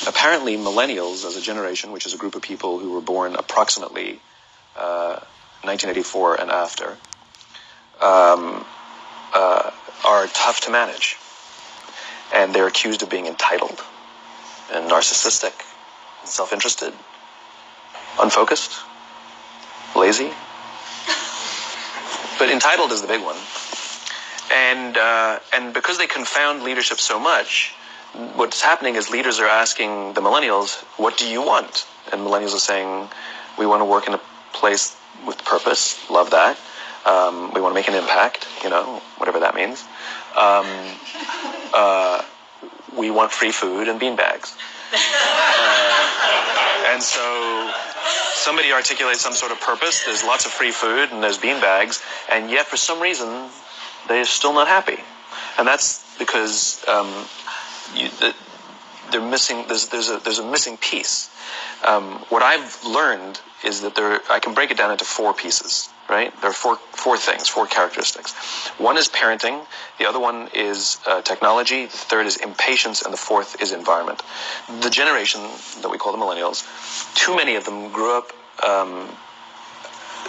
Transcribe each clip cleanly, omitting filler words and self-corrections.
apparently millennials as a generation, which is a group of people who were born approximately 1984 and after, are tough to manage. And they're accused of being entitled and narcissistic, self-interested, unfocused, lazy. But entitled is the big one. And because they confound leadership so much, what's happening is leaders are asking the millennials, what do you want? And millennials are saying, we want to work in a place with purpose, love that. We want to make an impact, whatever that means. We want free food and beanbags. And so somebody articulates some sort of purpose, there's lots of free food and there's beanbags, and yet for some reason they're still not happy. And that's because they're missing. There's a missing piece. What I've learned is that I can break it down into 4 pieces. Right? There are four things, 4 characteristics. One is parenting. The other one is technology. The third is impatience, and the fourth is environment. The generation that we call the millennials, too many of them grew up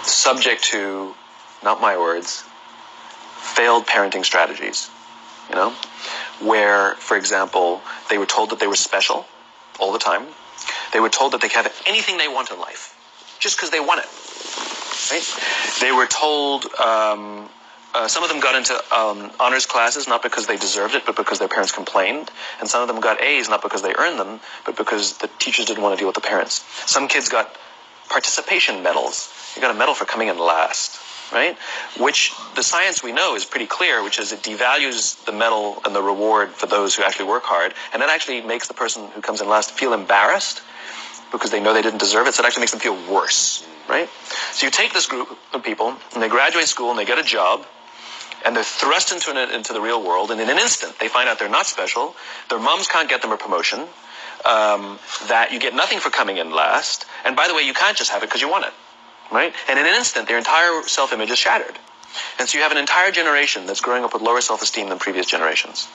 subject to, not my words, failed parenting strategies. Where, for example, they were told that they were special all the time. They were told that they could have anything they want in life, just because they want it. Right? They were told, some of them got into honors classes, not because they deserved it, but because their parents complained. And some of them got A's, not because they earned them, but because the teachers didn't want to deal with the parents. Some kids got participation medals. You got a medal for coming in last, right? Which the science we know is pretty clear, which is it devalues the medal and the reward for those who actually work hard. And that actually makes the person who comes in last feel embarrassed because they know they didn't deserve it. So it actually makes them feel worse, right? So you take this group of people and they graduate school and they get a job and they're thrust into the real world, and in an instant they find out they're not special, their moms can't get them a promotion, that you get nothing for coming in last, and by the way, you can't just have it because you want it, right? And in an instant, their entire self-image is shattered. And so you have an entire generation that's growing up with lower self-esteem than previous generations.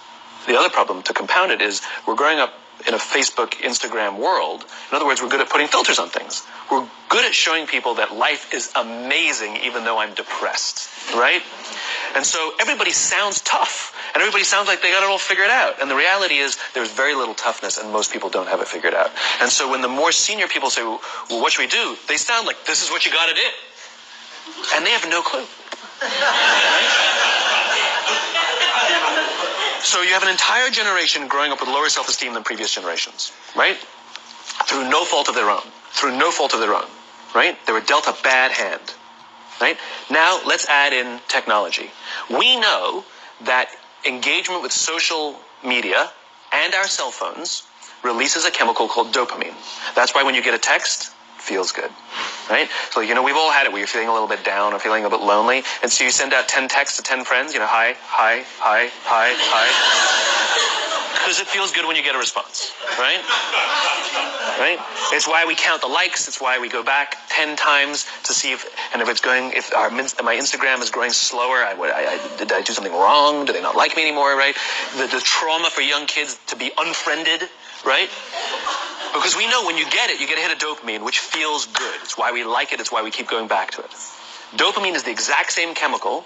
The other problem, to compound it, is we're growing up in a Facebook, Instagram world. In other words, we're good at putting filters on things. We're good at showing people that life is amazing even though I'm depressed, right? And so everybody sounds tough, and everybody sounds like they got it all figured out. And the reality is there's very little toughness, and most people don't have it figured out. And so when the more senior people say, well, what should we do? They sound like, this is what you got to do. And they have no clue. So you have an entire generation growing up with lower self-esteem than previous generations, right? Through no fault of their own. Through no fault of their own, right? They were dealt a bad hand, right? Now, let's add in technology. We know that engagement with social media and our cell phones releases a chemical called dopamine. That's why when you get a text, it feels good, right? So, we've all had it where you're feeling a little bit down or feeling a bit lonely, and so you send out 10 texts to 10 friends, hi, hi, hi, hi, hi. Because it feels good when you get a response, right? Right? It's why we count the likes. It's why we go back 10 times to see if my Instagram is growing slower. Did I do something wrong? Do they not like me anymore, right? The trauma for young kids to be unfriended, right? Because we know when you get it, you get a hit of dopamine, which feels good. It's why we like it. It's why we keep going back to it. Dopamine is the exact same chemical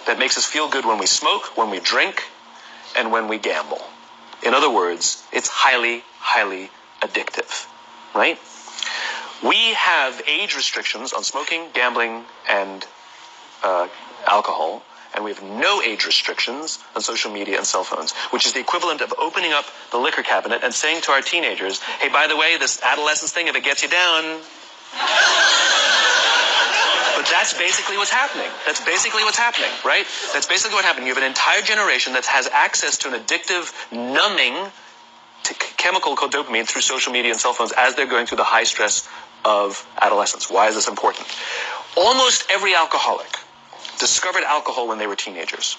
that makes us feel good when we smoke, when we drink, and when we gamble. In other words, it's highly, highly addictive, right? We have age restrictions on smoking, gambling, and alcohol, and we have no age restrictions on social media and cell phones, which is the equivalent of opening up the liquor cabinet and saying to our teenagers, hey, by the way, this adolescence thing, if it gets you down... But that's basically what's happening. That's basically what's happening, right? That's basically what happened. You have an entire generation that has access to an addictive, numbing chemical called dopamine through social media and cell phones as they're going through the high stress of adolescence. Why is this important? Almost every alcoholic discovered alcohol when they were teenagers.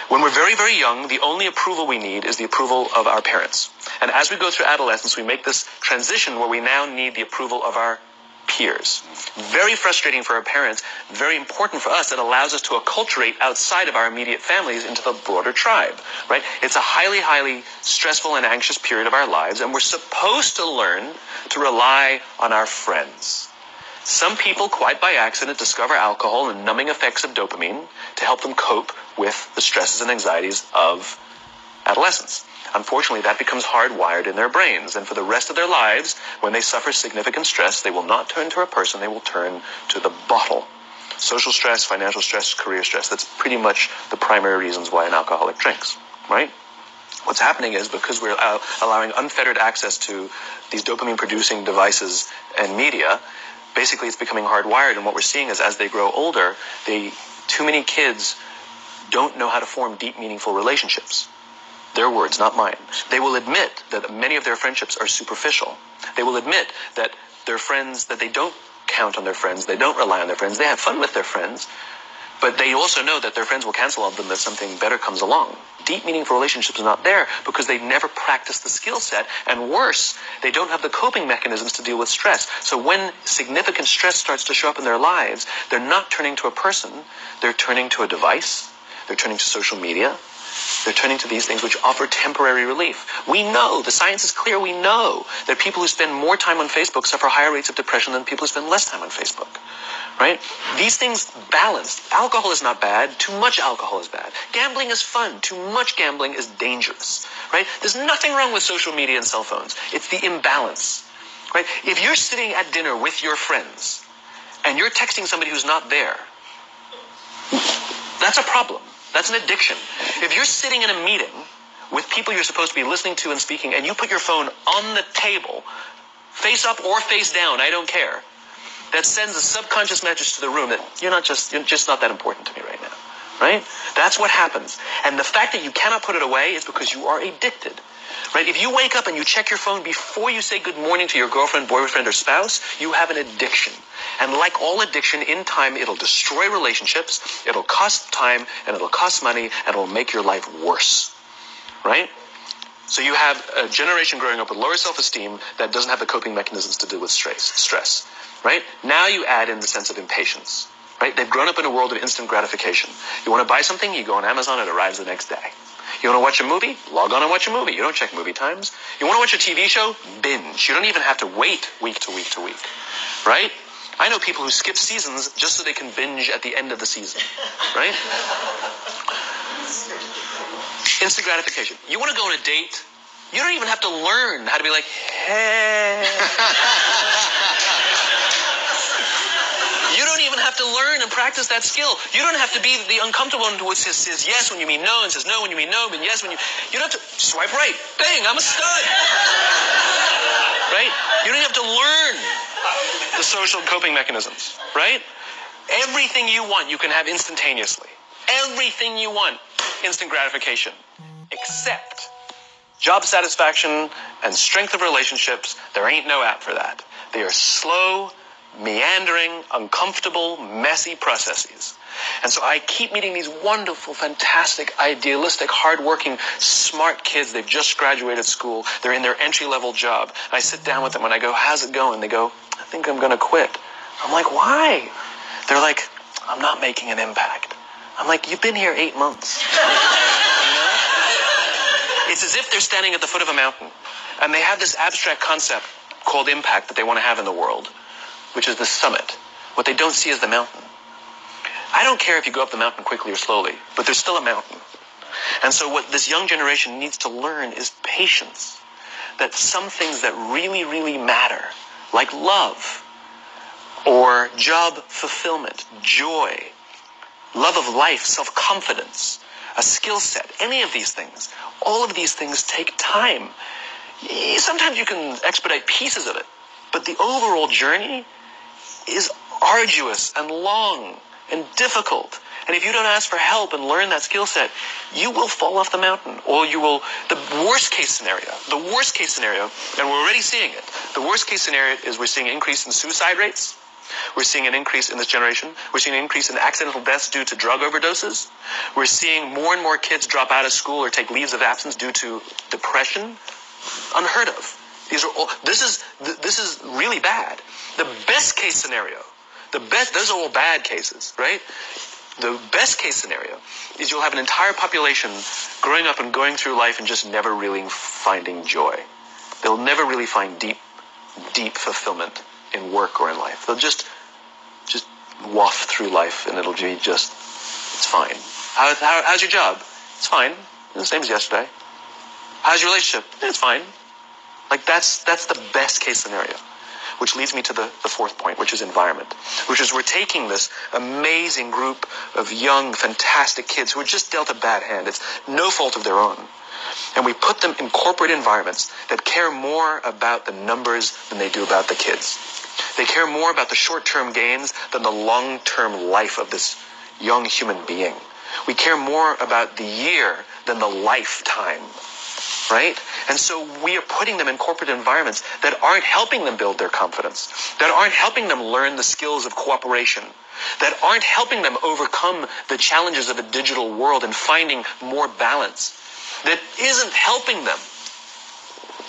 When we're very, very young, the only approval we need is the approval of our parents. And as we go through adolescence, we make this transition where we now need the approval of our peers. Very frustrating for our parents, very important for us. It allows us to acculturate outside of our immediate families into the broader tribe, right? It's a highly, highly stressful and anxious period of our lives, and we're supposed to learn to rely on our friends. Some people, quite by accident, discover alcohol and numbing effects of dopamine to help them cope with the stresses and anxieties of adolescence. Unfortunately, that becomes hardwired in their brains, and for the rest of their lives, when they suffer significant stress, they will not turn to a person, they will turn to the bottle. Social stress, financial stress, career stress, that's pretty much the primary reasons why an alcoholic drinks, right? What's happening is because we're allowing unfettered access to these dopamine-producing devices and media, basically it's becoming hardwired, and what we're seeing is as they grow older, too many kids don't know how to form deep, meaningful relationships. Their words, not mine. They will admit that many of their friendships are superficial. They will admit that their friends, that they don't count on their friends, they don't rely on their friends, they have fun with their friends, but they also know that their friends will cancel on them if something better comes along. Deep, meaningful relationships are not there because they never practice the skill set, and worse, they don't have the coping mechanisms to deal with stress. So when significant stress starts to show up in their lives, they're not turning to a person, they're turning to a device, they're turning to social media, they're turning to these things which offer temporary relief. We know, the science is clear, we know that people who spend more time on Facebook suffer higher rates of depression than people who spend less time on Facebook, right? These things balance. Alcohol is not bad, too much alcohol is bad. Gambling is fun, too much gambling is dangerous, right? There's nothing wrong with social media and cell phones. It's the imbalance, right? If you're sitting at dinner with your friends and you're texting somebody who's not there, that's a problem. That's an addiction. If you're sitting in a meeting with people you're supposed to be listening to and speaking, and you put your phone on the table, face up or face down, I don't care, that sends a subconscious message to the room that you're just not that important to me right now, right? That's what happens. And the fact that you cannot put it away is because you are addicted, right? If you wake up and you check your phone before you say good morning to your girlfriend, boyfriend, or spouse, you have an addiction. And like all addiction, in time, it'll destroy relationships, it'll cost time, and it'll cost money, and it'll make your life worse, right? So you have a generation growing up with lower self-esteem that doesn't have the coping mechanisms to deal with stress, right? Now you add in the sense of impatience, right? They've grown up in a world of instant gratification. You want to buy something, you go on Amazon, it arrives the next day. You want to watch a movie? Log on and watch a movie. You don't check movie times. You want to watch a TV show? Binge. You don't even have to wait week to week to week, right? I know people who skip seasons just so they can binge at the end of the season, right? Instant gratification. You want to go on a date? You don't even have to learn how to be like, hey. You don't even have to learn and practice that skill. You don't have to be the uncomfortable one who says yes when you mean no, and says no when you mean no, but yes when you don't have to swipe right. Bang, I'm a stud. Right? You don't have to learn the social coping mechanisms, right? Everything you want, you can have instantaneously. Everything you want, instant gratification. Except job satisfaction and strength of relationships, there ain't no app for that. They are slow, meandering, uncomfortable, messy processes. And so I keep meeting these wonderful, fantastic, idealistic, hardworking, smart kids. They've just graduated school. They're in their entry-level job. And I sit down with them and I go, how's it going? They go, I think I'm going to quit. I'm like, why? They're like, I'm not making an impact. I'm like, you've been here 8 months. You know? It's as if they're standing at the foot of a mountain and they have this abstract concept called impact that they want to have in the world, which is the summit. What they don't see is the mountain. I don't care if you go up the mountain quickly or slowly, but there's still a mountain. And so what this young generation needs to learn is patience. That some things that really, really matter, like love, or job fulfillment, joy, love of life, self-confidence, a skill set, any of these things, all of these things take time. Sometimes you can expedite pieces of it, but the overall journey is arduous and long and difficult. And if you don't ask for help and learn that skill set, you will fall off the mountain, or you will, the worst case scenario, and we're already seeing it, the worst case scenario is we're seeing an increase in suicide rates. We're seeing an increase in this generation. We're seeing an increase in accidental deaths due to drug overdoses. We're seeing more and more kids drop out of school or take leaves of absence due to depression. Unheard of. These are all, this is really bad. The best case scenario, those are all bad cases, right? The best case scenario is you'll have an entire population growing up and going through life and just never really finding joy. They'll never really find deep fulfillment in work or in life. They'll just waft through life and it'll be just, it's fine. How's your job? It's fine. The same as yesterday. How's your relationship? It's fine. Like that's the best case scenario. Which leads me to the fourth point, which is environment. Which is we're taking this amazing group of young, fantastic kids who are just dealt a bad hand. It's no fault of their own. And we put them in corporate environments that care more about the numbers than they do about the kids. They care more about the short-term gains than the long-term life of this young human being. We care more about the year than the lifetime. Right? And so we are putting them in corporate environments that aren't helping them build their confidence, that aren't helping them learn the skills of cooperation, that aren't helping them overcome the challenges of a digital world and finding more balance, that isn't helping them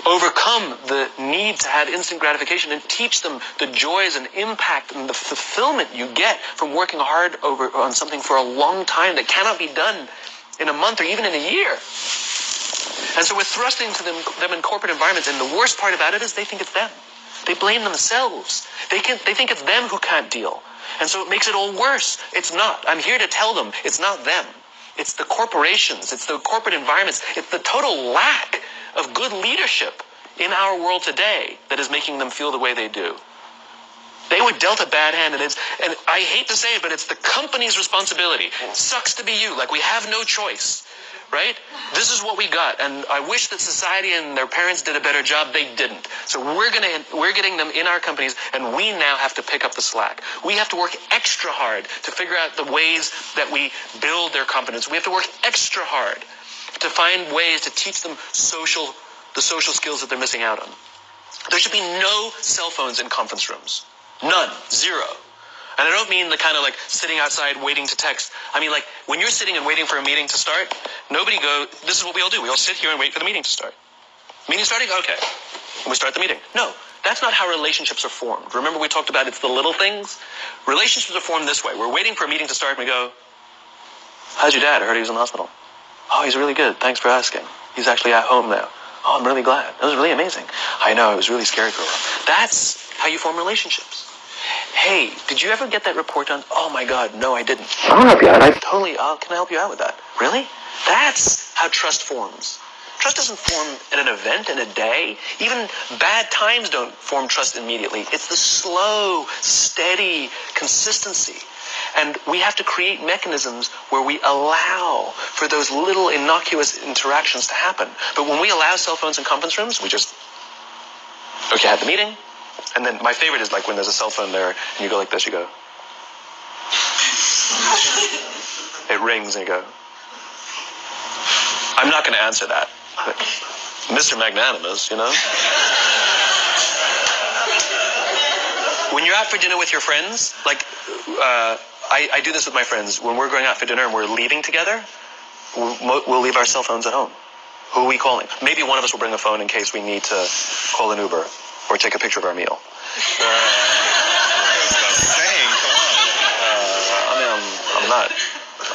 overcome the need to have instant gratification and teach them the joys and impact and the fulfillment you get from working hard on something for a long time that cannot be done in a month or even in a year. And so we're thrusting to them in corporate environments, and the worst part about it is they think it's them. They blame themselves. They think it's them who can't deal. And so it makes it all worse. It's not. I'm here to tell them it's not them. It's the corporations. It's the corporate environments. It's the total lack of good leadership in our world today that is making them feel the way they do. They were dealt a bad hand, and I hate to say it, but it's the company's responsibility. It sucks to be you. Like, we have no choice. Right? This is what we got, and I wish that society and their parents did a better job. They didn't. So we're getting them in our companies, and we now have to pick up the slack. We have to work extra hard to figure out the ways that we build their competence. We have to work extra hard to find ways to teach them the social skills that they're missing out on. There should be no cell phones in conference rooms. None. Zero. And I don't mean the kind of like sitting outside waiting to text. I mean like when you're sitting and waiting for a meeting to start, this is what we all do. We all sit here and wait for the meeting to start. Meeting starting? Okay. And we start the meeting. No, that's not how relationships are formed. Remember we talked about it's the little things? Relationships are formed this way. We're waiting for a meeting to start and we go, how's your dad? I heard he was in the hospital. Oh, he's really good. Thanks for asking. He's actually at home now. Oh, I'm really glad. That was really amazing. I know, it was really scary for a while. That's how you form relationships. Hey, did you ever get that report done? Oh my God, no, I didn't. I'll help you out. Totally, can I help you out with that? Really? That's how trust forms. Trust doesn't form in an event, in a day. Even bad times don't form trust immediately. It's the slow, steady consistency. And we have to create mechanisms where we allow for those little innocuous interactions to happen. But when we allow cell phones in conference rooms, we just, okay, had the meeting. And then my favorite is like when there's a cell phone there and you go like this, you go. It rings and you go. I'm not going to answer that. But Mr. Magnanimous, you know. When you're out for dinner with your friends, like I do this with my friends. When we're going out for dinner and we're leaving together, we'll leave our cell phones at home. Who are we calling? Maybe one of us will bring a phone in case we need to call an Uber. Or take a picture of our meal.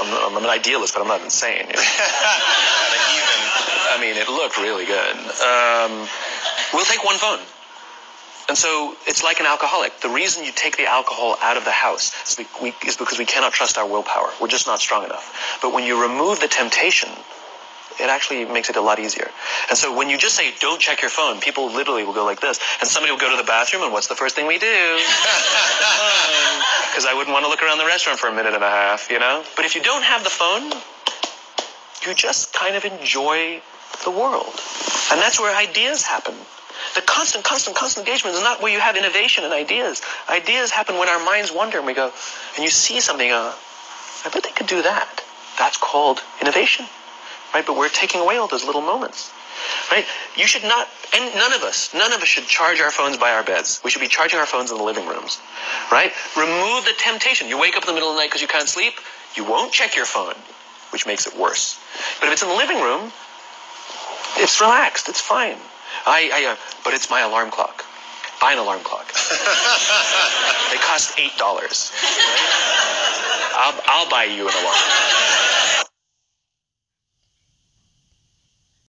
I'm an idealist, but I'm not insane. You know? I mean, it looked really good. We'll take one phone. And so it's like an alcoholic. The reason you take the alcohol out of the house is because we cannot trust our willpower. We're just not strong enough. But when you remove the temptation, it actually makes it a lot easier. And so when you just say, don't check your phone, people literally will go like this. And somebody will go to the bathroom, and what's the first thing we do? Because I wouldn't want to look around the restaurant for a minute and a half, you know? But if you don't have the phone, you just kind of enjoy the world. And that's where ideas happen. The constant engagement is not where you have innovation and ideas. Ideas happen when our minds wander and we go, and you see something, I bet they could do that. That's called innovation. Right? But we're taking away all those little moments. Right? You should not, and none of us should charge our phones by our beds. We should be charging our phones in the living rooms. Right? Remove the temptation. You wake up in the middle of the night because you can't sleep, you won't check your phone, which makes it worse. But if it's in the living room, it's relaxed, it's fine. But it's my alarm clock. Buy an alarm clock. They cost $8. Right? I'll buy you an alarm.